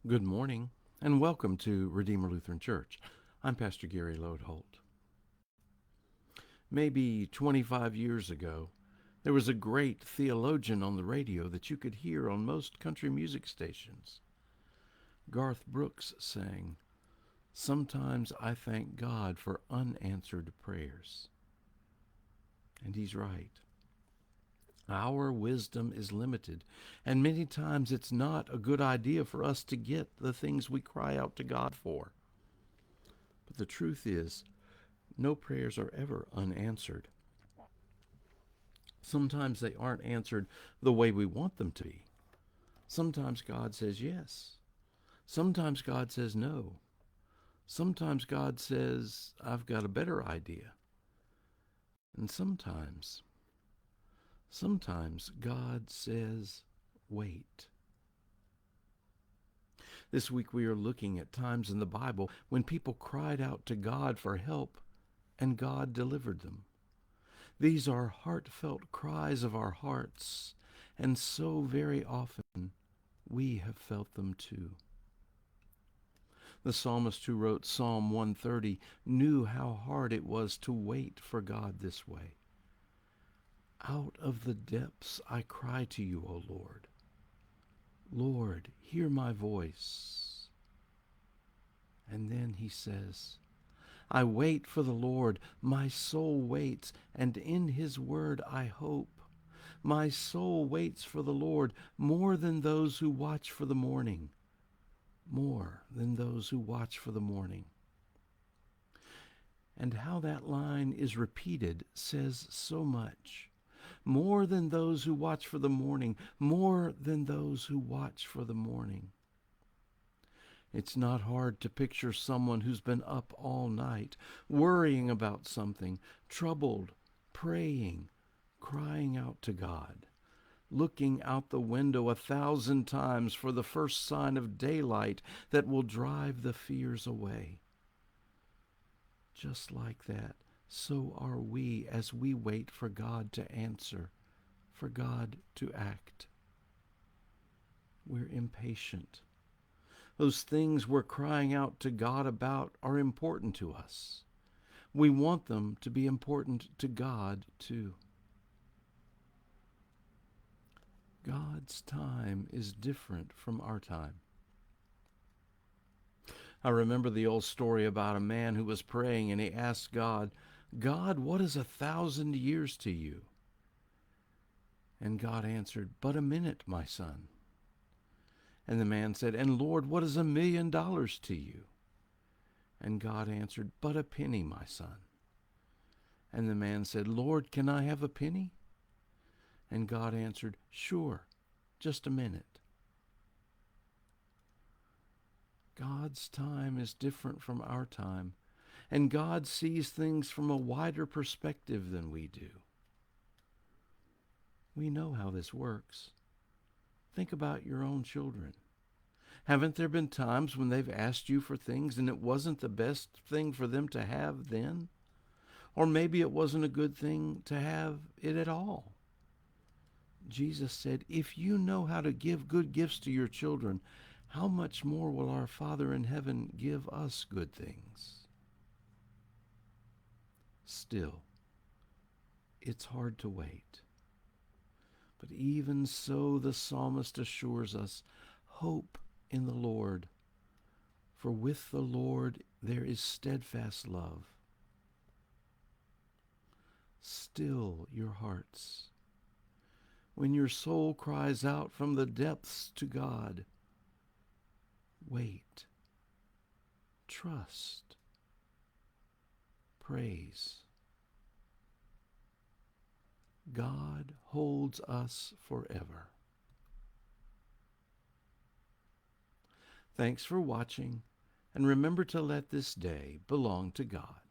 Good morning, and welcome to Redeemer Lutheran Church. I'm Pastor Gary Lodeholt. Maybe 25 years ago, there was a great theologian on the radio that you could hear on most country music stations. Garth Brooks sang, "Sometimes I thank God for unanswered prayers." And he's right. Our wisdom is limited, and many times it's not a good idea for us to get the things we cry out to God for. But the truth is, no prayers are ever unanswered. Sometimes they aren't answered the way we want them to be. Sometimes God says yes. Sometimes God says no. Sometimes God says, "I've got a better idea." And sometimes God says, "Wait." This week we are looking at times in the Bible when people cried out to God for help and God delivered them. These are heartfelt cries of our hearts, and so very often we have felt them too. The psalmist who wrote Psalm 130 knew how hard it was to wait for God this way. "Out of the depths I cry to you, O Lord. Lord, hear my voice." And then he says, "I wait for the Lord, my soul waits, and in his word I hope. My soul waits for the Lord more than those who watch for the morning." More than those who watch for the morning. And how that line is repeated says so much. More than those who watch for the morning, more than those who watch for the morning. It's not hard to picture someone who's been up all night, worrying about something, troubled, praying, crying out to God, looking out the window 1,000 times for the first sign of daylight that will drive the fears away. Just like that, so are we as we wait for God to answer, for God to act. We're impatient. Those things we're crying out to God about are important to us. We want them to be important to God too. God's time is different from our time. I remember the old story about a man who was praying and he asked God, "God, what is 1,000 years to you?" And God answered, "But a minute, my son." And the man said, "And Lord, what is $1,000,000 to you?" And God answered, "But a penny, my son." And the man said, "Lord, can I have a penny?" And God answered, "Sure, just a minute." God's time is different from our time, and God sees things from a wider perspective than we do. We know how this works. Think about your own children. Haven't there been times when they've asked you for things and it wasn't the best thing for them to have then? Or maybe it wasn't a good thing to have it at all. Jesus said, "If you know how to give good gifts to your children, how much more will our Father in heaven give us good things?" Still, it's hard to wait. But even so, the psalmist assures us, hope in the Lord, for with the Lord there is steadfast love. Still your hearts. When your soul cries out from the depths to God, wait, trust, praise. God holds us forever. Thanks for watching, and remember to let this day belong to God.